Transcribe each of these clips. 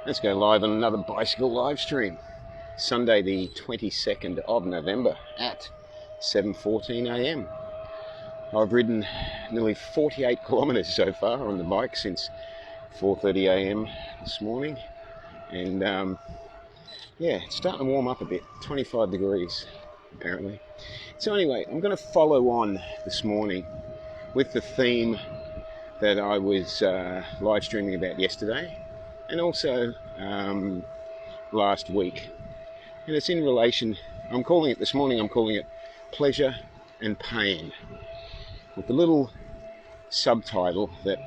Let's go live on another bicycle live stream. Sunday the 22nd of November at 7:14 a.m. I've ridden nearly 48 kilometres so far on the bike since 4:30 a.m. this morning, and yeah, it's starting to warm up a bit. 25 degrees apparently. So anyway, I'm going to follow on this morning with the theme that I was live streaming about yesterday and also last week, and it's in relation, I'm calling it pleasure and pain, with the little subtitle that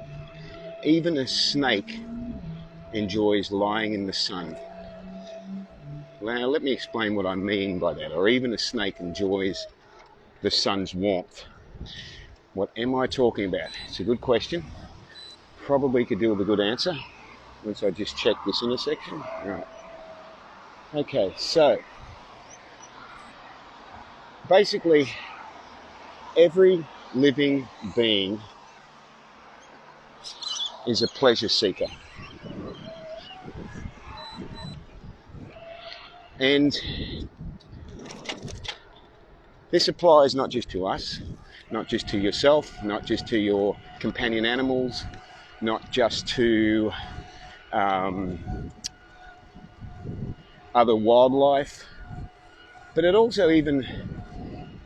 even a snake enjoys lying in the sun. Now let me explain what I mean by that. Or even a snake enjoys the sun's warmth. What am I talking about? It's a good question. Probably could do with a good answer once I just check this intersection. Right. Okay, so basically every living being is a pleasure seeker. And this applies not just to us, not just to yourself, not just to your companion animals, not just to other wildlife, but it also even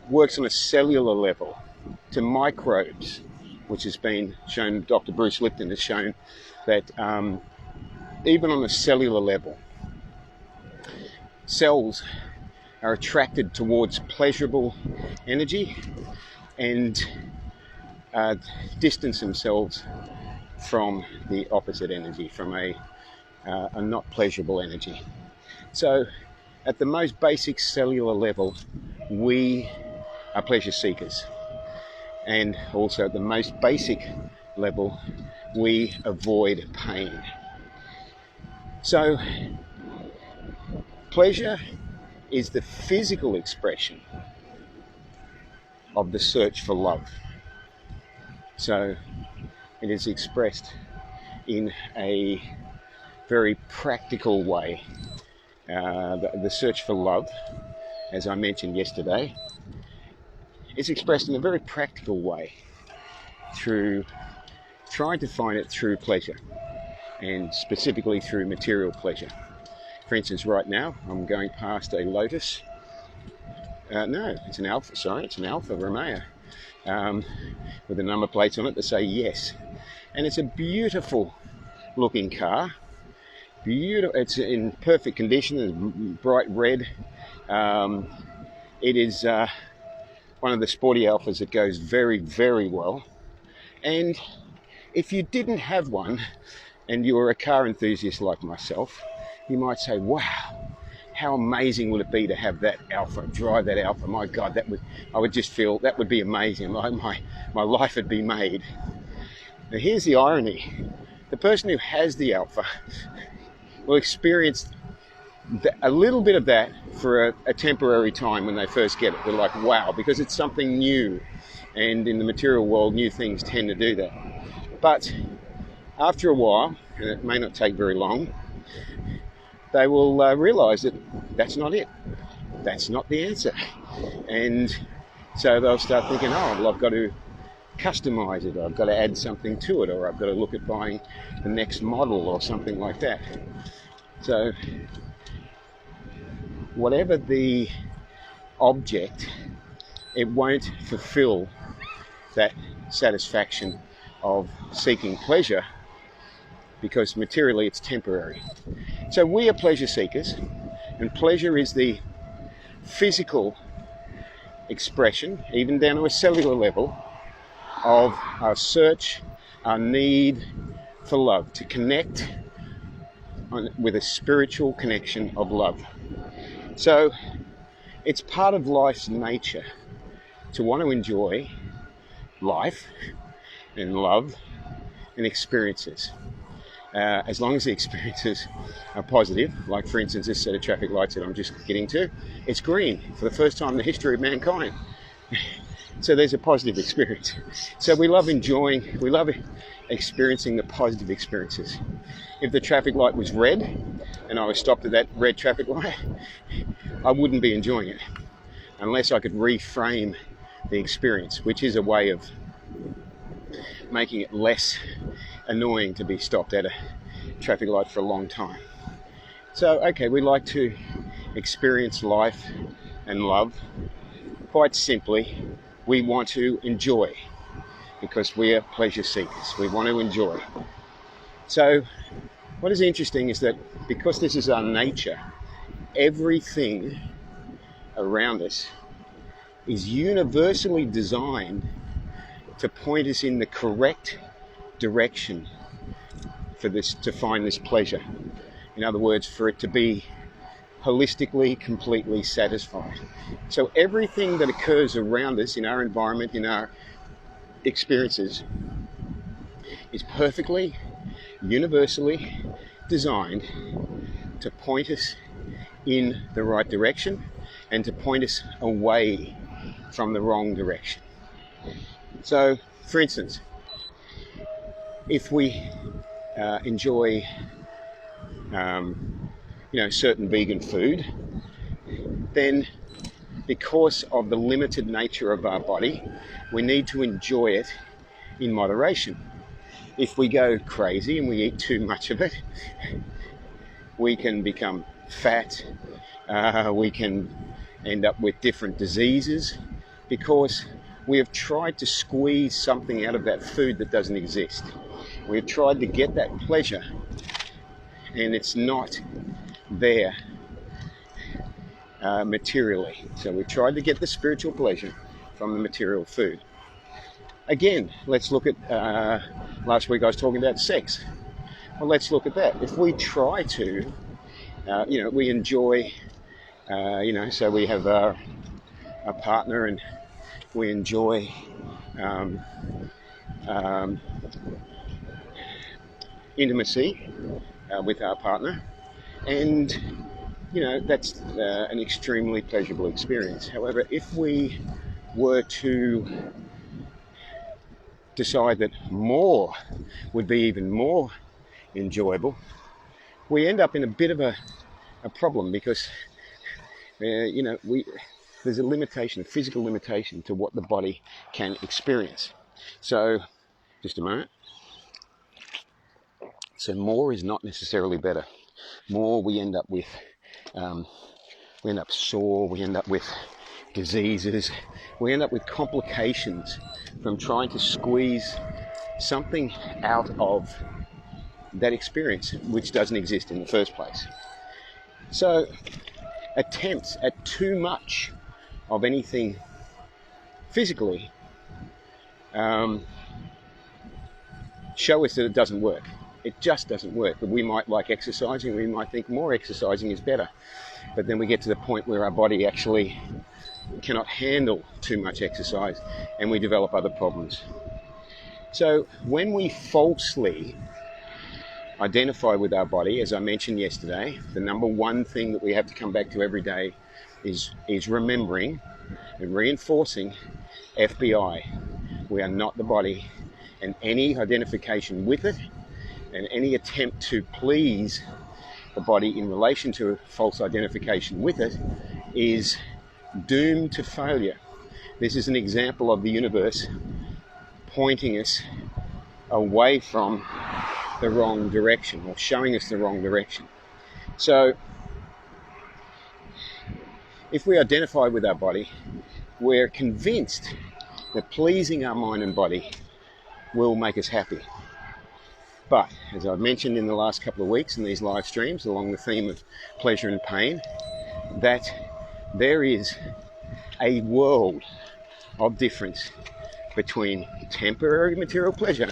works on a cellular level to microbes, which has been shown. Dr. Bruce Lipton has shown that even on a cellular level, cells are attracted towards pleasurable energy and distance themselves from the opposite energy, from a not pleasurable energy. So at the most basic cellular level, we are pleasure seekers. And also at the most basic level, we avoid pain. So pleasure is the physical expression of the search for love. So it is expressed in a very practical way. The search for love, as I mentioned yesterday, is expressed in a very practical way through trying to find it through pleasure, and specifically through material pleasure. For instance, right now I'm going past a Lotus. It's an Alfa Romeo with the number plates on it that say yes. And it's a beautiful looking car. It's in perfect condition. It's bright red. It is one of the sporty Alfas that goes very, very well. And if you didn't have one and you were a car enthusiast like myself, you might say, wow, how amazing would it be to have that Alfa, drive that Alfa? My God, I would just feel that would be amazing. My life would be made. Now here's the irony. The person who has the Alfa will experience a little bit of that for a temporary time when they first get it. They're like, wow, because it's something new. And in the material world, new things tend to do that. But after a while, and it may not take very long, they will realise that that's not it. That's not the answer. And so they'll start thinking, oh, well, I've got to customise it, or I've got to add something to it, or I've got to look at buying the next model or something like that. So whatever the object, it won't fulfill that satisfaction of seeking pleasure, because materially it's temporary. So we are pleasure seekers, and pleasure is the physical expression, even down to a cellular level, of our search, our need for love, to connect with a spiritual connection of love. So it's part of life's nature to want to enjoy life and love and experiences. As long as the experiences are positive, like for instance this set of traffic lights that I'm just getting to, it's green for the first time in the history of mankind. So there's a positive experience. So we love experiencing the positive experiences. If the traffic light was red, and I was stopped at that red traffic light, I wouldn't be enjoying it unless I could reframe the experience, which is a way of making it less annoying to be stopped at a traffic light for a long time. So, okay, we like to experience life and love. Quite simply, we want to enjoy, because we are pleasure seekers. We want to enjoy. So, what is interesting is that because this is our nature, everything around us is universally designed to point us in the correct direction for this, to find this pleasure. In other words, for it to be holistically, completely satisfied. So everything that occurs around us in our environment, in our experiences, is perfectly, universally designed to point us in the right direction and to point us away from the wrong direction. So, for instance, if we enjoy certain vegan food, then because of the limited nature of our body, we need to enjoy it in moderation. If we go crazy and we eat too much of it, we can become fat, we can end up with different diseases, because we have tried to squeeze something out of that food that doesn't exist. We have tried to get that pleasure, and it's not there materially. So we tried to get the spiritual pleasure from the material food. Again, let's look at, last week I was talking about sex. Well, let's look at that. If we try to, we enjoy, so we have our partner and we enjoy intimacy with our partner, and that's an extremely pleasurable experience. However, if we were to decide that more would be even more enjoyable, we end up in a bit of a problem, because there's a limitation, a physical limitation to what the body can experience. So, just a moment. So more is not necessarily better. More, we end up with, we end up sore, we end up with diseases, we end up with complications from trying to squeeze something out of that experience which doesn't exist in the first place. So attempts at too much of anything physically show us that it doesn't work. It just doesn't work. But we might like exercising, we might think more exercising is better. But then we get to the point where our body actually cannot handle too much exercise, and we develop other problems. So when we falsely identify with our body, as I mentioned yesterday, the number one thing that we have to come back to every day is remembering and reinforcing FBI. We are not the body, and any identification with it and any attempt to please the body in relation to false identification with it is doomed to failure. This is an example of the universe pointing us away from the wrong direction, or showing us the wrong direction. So if we identify with our body, we're convinced that pleasing our mind and body will make us happy. But as I've mentioned in the last couple of weeks in these live streams, along the theme of pleasure and pain, that there is a world of difference between temporary material pleasure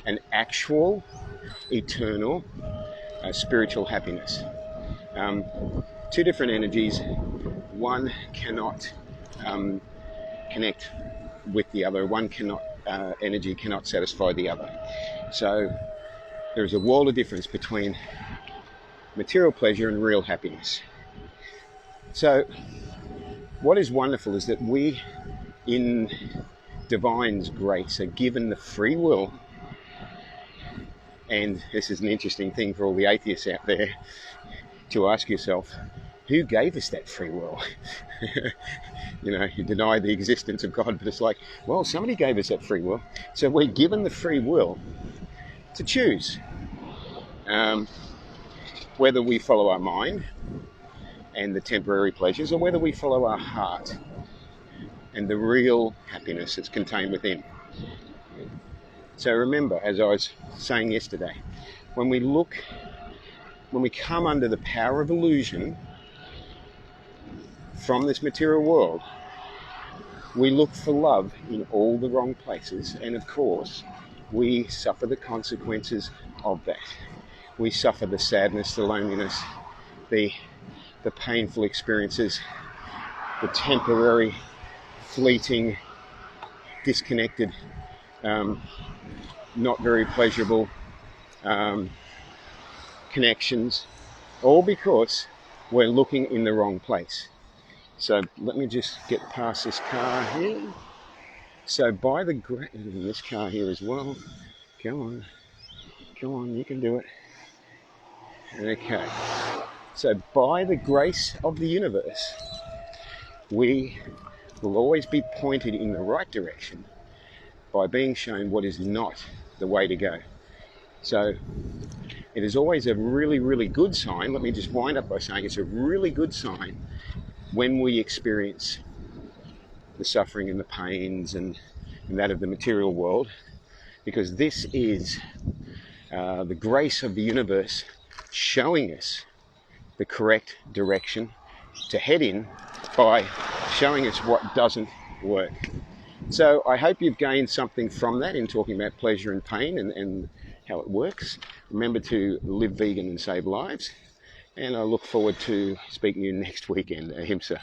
and actual, eternal, spiritual happiness. Two different energies. One cannot connect with the other. One energy cannot satisfy the other. So there is a world of difference between material pleasure and real happiness. So what is wonderful is that we, in Divine's grace, are given the free will. And this is an interesting thing for all the atheists out there. to ask yourself, who gave us that free will? You know, you deny the existence of God, but it's like, well, somebody gave us that free will. So we're given the free will to choose whether we follow our mind and the temporary pleasures, or whether we follow our heart and the real happiness that's contained within. So remember, as I was saying yesterday, when we come under the power of illusion from this material world, we look for love in all the wrong places, and of course, we suffer the consequences of that. We suffer the sadness, the loneliness, the painful experiences, the temporary, fleeting, disconnected, not very pleasurable connections, all because we're looking in the wrong place. So let me just get past this car here. So by the grace, this car here as well. Come on, you can do it. Okay. So by the grace of the universe, we will always be pointed in the right direction by being shown what is not the way to go. So it is always a really, really good sign. Let me just wind up by saying it's a really good sign when we experience the suffering and the pains and that of the material world, because this is the grace of the universe showing us the correct direction to head in by showing us what doesn't work. So I hope you've gained something from that in talking about pleasure and pain and how it works. Remember to live vegan and save lives. And I look forward to speaking to you next weekend. Ahimsa.